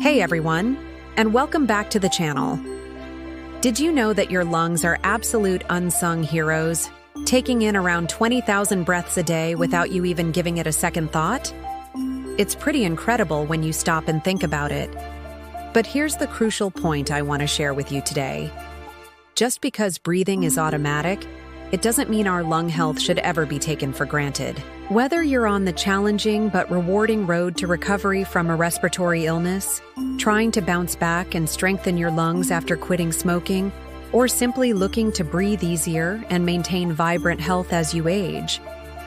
Hey everyone, and welcome back to the channel. Did you know that your lungs are absolute unsung heroes, taking in around 20,000 breaths a day without you even giving it a second thought? It's pretty incredible when you stop and think about it. But here's the crucial point I want to share with you today. Just because breathing is automatic, it doesn't mean our lung health should ever be taken for granted. Whether you're on the challenging but rewarding road to recovery from a respiratory illness, trying to bounce back and strengthen your lungs after quitting smoking, or simply looking to breathe easier and maintain vibrant health as you age,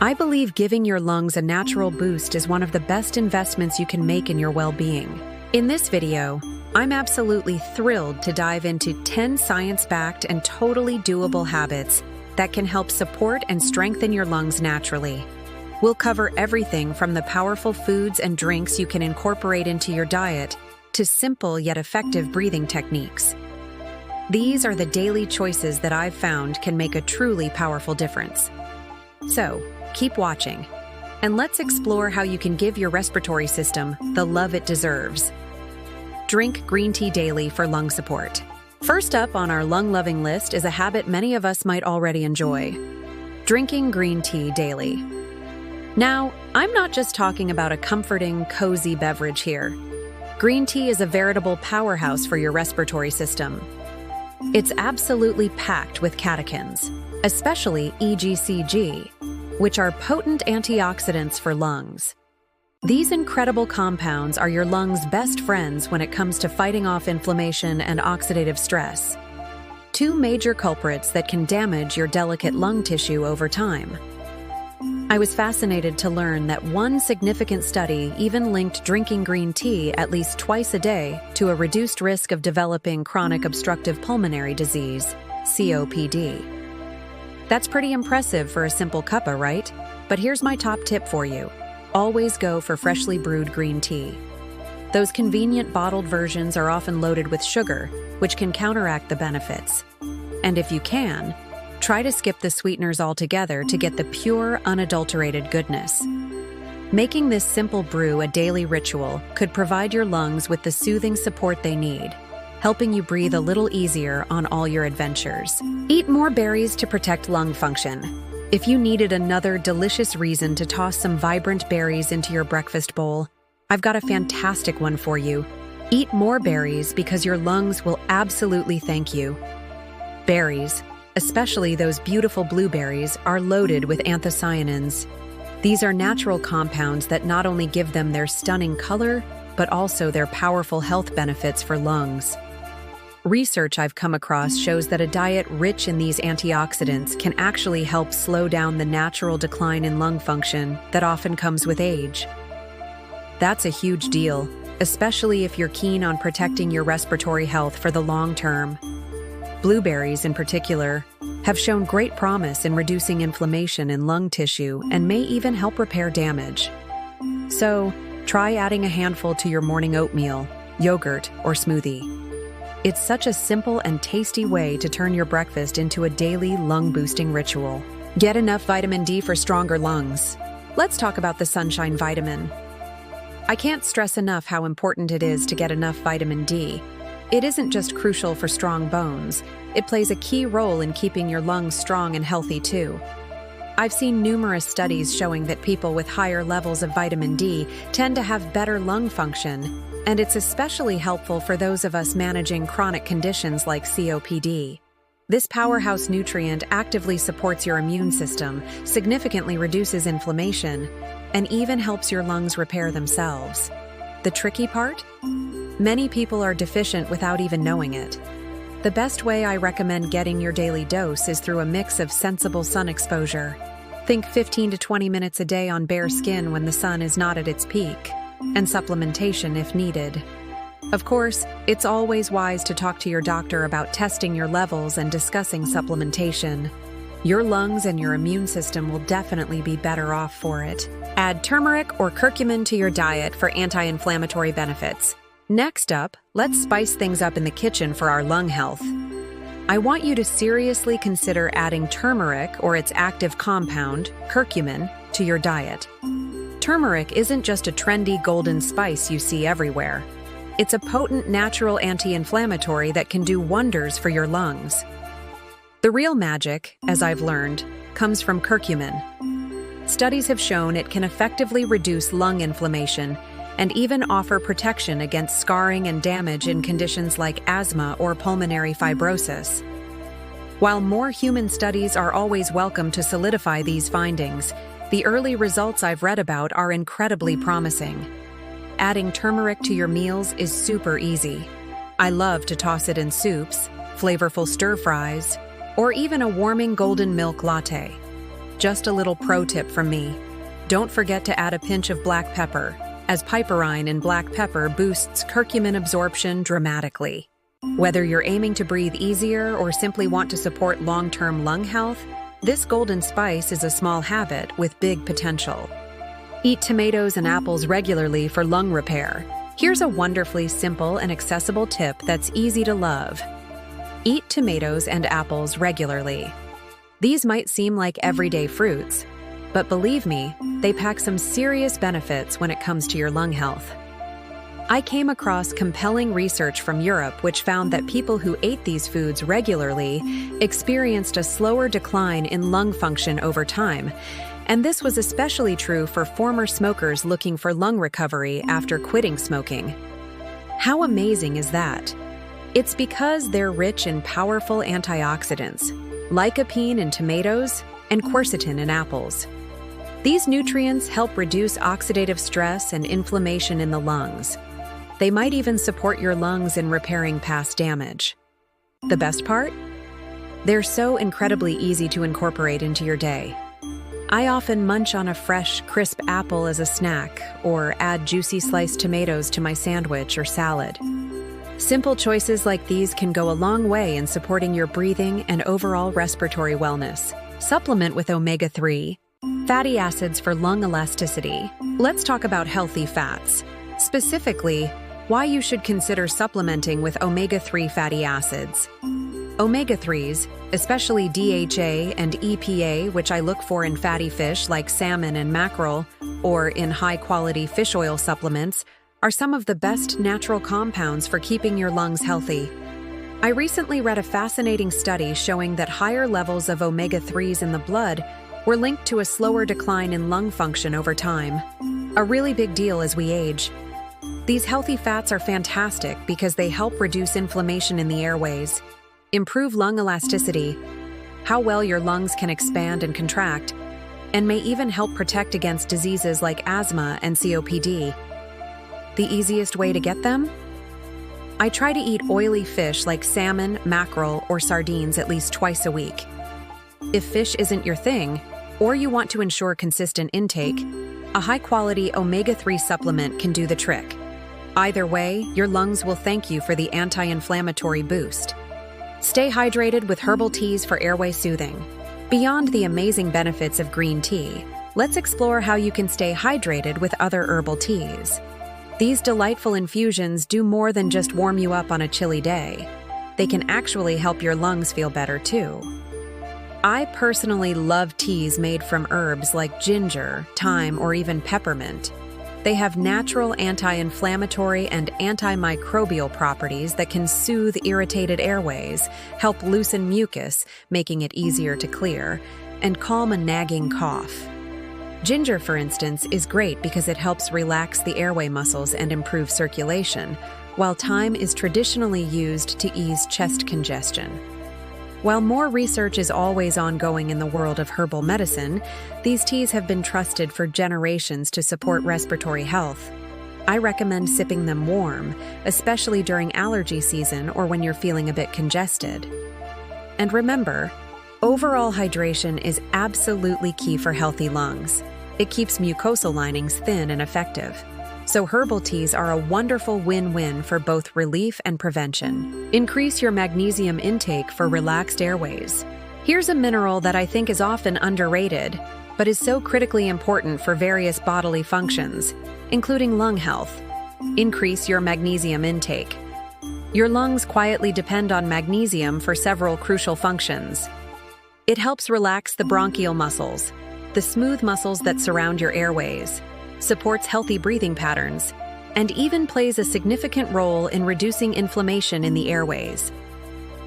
I believe giving your lungs a natural boost is one of the best investments you can make in your well-being. In this video, I'm absolutely thrilled to dive into 10 science-backed and totally doable habits that can help support and strengthen your lungs naturally. We'll cover everything from the powerful foods and drinks you can incorporate into your diet to simple yet effective breathing techniques. These are the daily choices that I've found can make a truly powerful difference. So, keep watching, and let's explore how you can give your respiratory system the love it deserves. Drink green tea daily for lung support. First up on our lung-loving list is a habit many of us might already enjoy: drinking green tea daily. Now, I'm not just talking about a comforting, cozy beverage here. Green tea is a veritable powerhouse for your respiratory system. It's absolutely packed with catechins, especially EGCG, which are potent antioxidants for lungs. These incredible compounds are your lungs' best friends when it comes to fighting off inflammation and oxidative stress, two major culprits that can damage your delicate lung tissue over time. I was fascinated to learn that one significant study even linked drinking green tea at least twice a day to a reduced risk of developing chronic obstructive pulmonary disease, COPD. That's pretty impressive for a simple cuppa, right? But here's my top tip for you. Always go for freshly brewed green tea. Those convenient bottled versions are often loaded with sugar, which can counteract the benefits. And if you can, try to skip the sweeteners altogether to get the pure, unadulterated goodness. Making this simple brew a daily ritual could provide your lungs with the soothing support they need, helping you breathe a little easier on all your adventures. Eat more berries to protect lung function. If you needed another delicious reason to toss some vibrant berries into your breakfast bowl, I've got a fantastic one for you. Eat more berries because your lungs will absolutely thank you. Berries, especially those beautiful blueberries, are loaded with anthocyanins. These are natural compounds that not only give them their stunning color, but also their powerful health benefits for lungs. Research I've come across shows that a diet rich in these antioxidants can actually help slow down the natural decline in lung function that often comes with age. That's a huge deal, especially if you're keen on protecting your respiratory health for the long term. Blueberries, in particular, have shown great promise in reducing inflammation in lung tissue and may even help repair damage. So, try adding a handful to your morning oatmeal, yogurt, or smoothie. It's such a simple and tasty way to turn your breakfast into a daily lung-boosting ritual. Get enough vitamin D for stronger lungs. Let's talk about the sunshine vitamin. I can't stress enough how important it is to get enough vitamin D. It isn't just crucial for strong bones, it plays a key role in keeping your lungs strong and healthy too. I've seen numerous studies showing that people with higher levels of vitamin D tend to have better lung function, and it's especially helpful for those of us managing chronic conditions like COPD. This powerhouse nutrient actively supports your immune system, significantly reduces inflammation, and even helps your lungs repair themselves. The tricky part? Many people are deficient without even knowing it. The best way I recommend getting your daily dose is through a mix of sensible sun exposure. Think 15 to 20 minutes a day on bare skin when the sun is not at its peak, and supplementation if needed. Of course, it's always wise to talk to your doctor about testing your levels and discussing supplementation. Your lungs and your immune system will definitely be better off for it. Add turmeric or curcumin to your diet for anti-inflammatory benefits. Next up, let's spice things up in the kitchen for our lung health. I want you to seriously consider adding turmeric or its active compound, curcumin, to your diet. Turmeric isn't just a trendy golden spice you see everywhere. It's a potent natural anti-inflammatory that can do wonders for your lungs. The real magic, as I've learned, comes from curcumin. Studies have shown it can effectively reduce lung inflammation and even offer protection against scarring and damage in conditions like asthma or pulmonary fibrosis. While more human studies are always welcome to solidify these findings, the early results I've read about are incredibly promising. Adding turmeric to your meals is super easy. I love to toss it in soups, flavorful stir-fries, or even a warming golden milk latte. Just a little pro tip from me: don't forget to add a pinch of black pepper, as piperine in black pepper boosts curcumin absorption dramatically. Whether you're aiming to breathe easier or simply want to support long-term lung health, this golden spice is a small habit with big potential. Eat tomatoes and apples regularly for lung repair. Here's a wonderfully simple and accessible tip that's easy to love. Eat tomatoes and apples regularly. These might seem like everyday fruits, but believe me, they pack some serious benefits when it comes to your lung health. I came across compelling research from Europe which found that people who ate these foods regularly experienced a slower decline in lung function over time, and this was especially true for former smokers looking for lung recovery after quitting smoking. How amazing is that? It's because they're rich in powerful antioxidants, lycopene in tomatoes and quercetin in apples. These nutrients help reduce oxidative stress and inflammation in the lungs. They might even support your lungs in repairing past damage. The best part? They're so incredibly easy to incorporate into your day. I often munch on a fresh, crisp apple as a snack or add juicy sliced tomatoes to my sandwich or salad. Simple choices like these can go a long way in supporting your breathing and overall respiratory wellness. Supplement with omega-3 fatty acids for lung elasticity. Let's talk about healthy fats. Specifically, why you should consider supplementing with omega-3 fatty acids. Omega-3s, especially DHA and EPA, which I look for in fatty fish like salmon and mackerel, or in high-quality fish oil supplements, are some of the best natural compounds for keeping your lungs healthy. I recently read a fascinating study showing that higher levels of omega-3s in the blood were linked to a slower decline in lung function over time. A really big deal as we age. These healthy fats are fantastic because they help reduce inflammation in the airways, improve lung elasticity, how well your lungs can expand and contract, and may even help protect against diseases like asthma and COPD. The easiest way to get them? I try to eat oily fish like salmon, mackerel, or sardines at least twice a week. If fish isn't your thing, or you want to ensure consistent intake, a high-quality omega-3 supplement can do the trick. Either way, your lungs will thank you for the anti-inflammatory boost. Stay hydrated with herbal teas for airway soothing. Beyond the amazing benefits of green tea, let's explore how you can stay hydrated with other herbal teas. These delightful infusions do more than just warm you up on a chilly day. They can actually help your lungs feel better too. I personally love teas made from herbs like ginger, thyme, or even peppermint. They have natural anti-inflammatory and antimicrobial properties that can soothe irritated airways, help loosen mucus, making it easier to clear, and calm a nagging cough. Ginger, for instance, is great because it helps relax the airway muscles and improve circulation, while thyme is traditionally used to ease chest congestion. While more research is always ongoing in the world of herbal medicine, these teas have been trusted for generations to support respiratory health. I recommend sipping them warm, especially during allergy season or when you're feeling a bit congested. And remember, overall hydration is absolutely key for healthy lungs. It keeps mucosal linings thin and effective. So herbal teas are a wonderful win-win for both relief and prevention. Increase your magnesium intake for relaxed airways. Here's a mineral that I think is often underrated, but is so critically important for various bodily functions, including lung health. Increase your magnesium intake. Your lungs quietly depend on magnesium for several crucial functions. It helps relax the bronchial muscles, the smooth muscles that surround your airways, supports healthy breathing patterns, and even plays a significant role in reducing inflammation in the airways.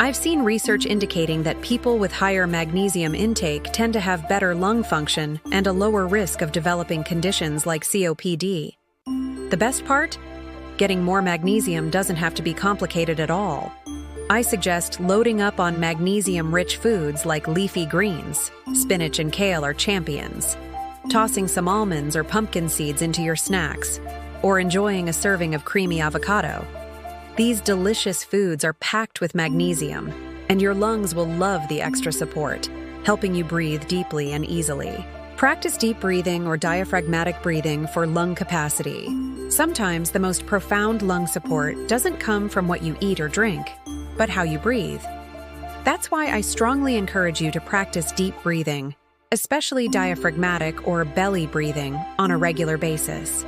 I've seen research indicating that people with higher magnesium intake tend to have better lung function and a lower risk of developing conditions like COPD. The best part? Getting more magnesium doesn't have to be complicated at all. I suggest loading up on magnesium-rich foods like leafy greens. Spinach and kale are champions. Tossing some almonds or pumpkin seeds into your snacks, or enjoying a serving of creamy avocado. These delicious foods are packed with magnesium, and your lungs will love the extra support, helping you breathe deeply and easily. Practice deep breathing or diaphragmatic breathing for lung capacity. Sometimes the most profound lung support doesn't come from what you eat or drink, but how you breathe. That's why I strongly encourage you to practice deep breathing, especially diaphragmatic or belly breathing, on a regular basis.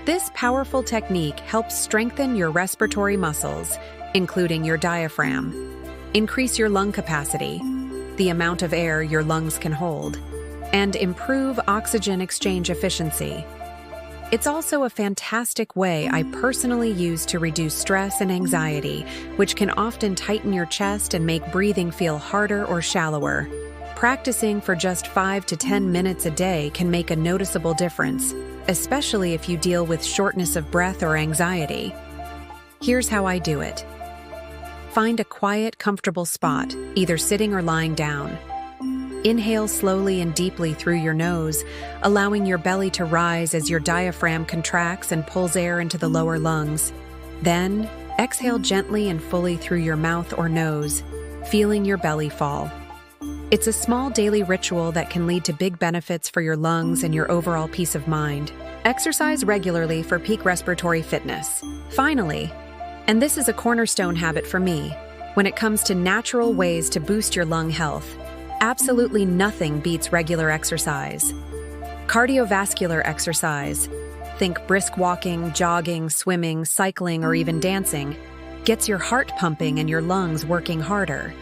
This powerful technique helps strengthen your respiratory muscles, including your diaphragm, increase your lung capacity, the amount of air your lungs can hold, and improve oxygen exchange efficiency. It's also a fantastic way I personally use to reduce stress and anxiety, which can often tighten your chest and make breathing feel harder or shallower. Practicing for just 5 to 10 minutes a day can make a noticeable difference, especially if you deal with shortness of breath or anxiety. Here's how I do it. Find a quiet, comfortable spot, either sitting or lying down. Inhale slowly and deeply through your nose, allowing your belly to rise as your diaphragm contracts and pulls air into the lower lungs. Then, exhale gently and fully through your mouth or nose, feeling your belly fall. It's a small daily ritual that can lead to big benefits for your lungs and your overall peace of mind. Exercise regularly for peak respiratory fitness. Finally, and this is a cornerstone habit for me, when it comes to natural ways to boost your lung health, absolutely nothing beats regular exercise. Cardiovascular exercise, think brisk walking, jogging, swimming, cycling, or even dancing, gets your heart pumping and your lungs working harder.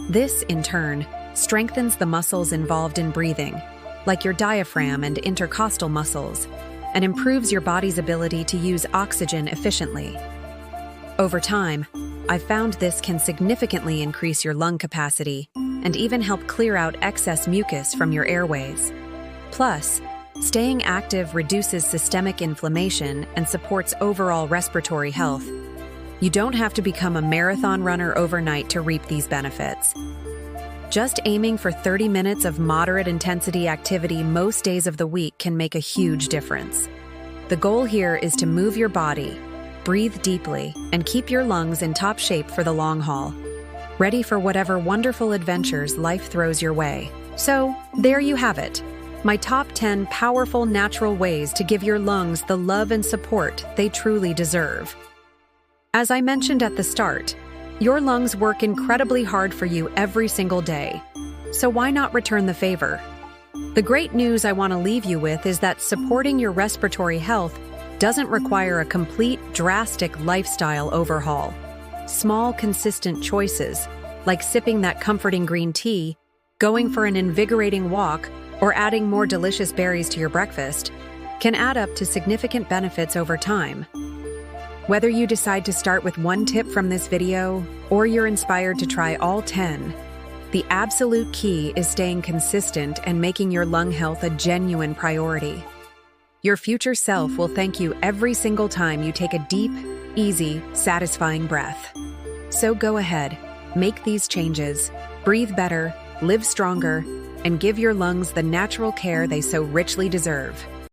This, in turn, strengthens the muscles involved in breathing, like your diaphragm and intercostal muscles, and improves your body's ability to use oxygen efficiently. Over time, I've found this can significantly increase your lung capacity and even help clear out excess mucus from your airways. Plus, staying active reduces systemic inflammation and supports overall respiratory health. You don't have to become a marathon runner overnight to reap these benefits. Just aiming for 30 minutes of moderate intensity activity most days of the week can make a huge difference. The goal here is to move your body, breathe deeply, and keep your lungs in top shape for the long haul, ready for whatever wonderful adventures life throws your way. So, there you have it. My top 10 powerful natural ways to give your lungs the love and support they truly deserve. As I mentioned at the start, your lungs work incredibly hard for you every single day. So why not return the favor? The great news I want to leave you with is that supporting your respiratory health doesn't require a complete, drastic lifestyle overhaul. Small, consistent choices, like sipping that comforting green tea, going for an invigorating walk, or adding more delicious berries to your breakfast, can add up to significant benefits over time. Whether you decide to start with one tip from this video, or you're inspired to try all 10, the absolute key is staying consistent and making your lung health a genuine priority. Your future self will thank you every single time you take a deep, easy, satisfying breath. So go ahead, make these changes, breathe better, live stronger, and give your lungs the natural care they so richly deserve.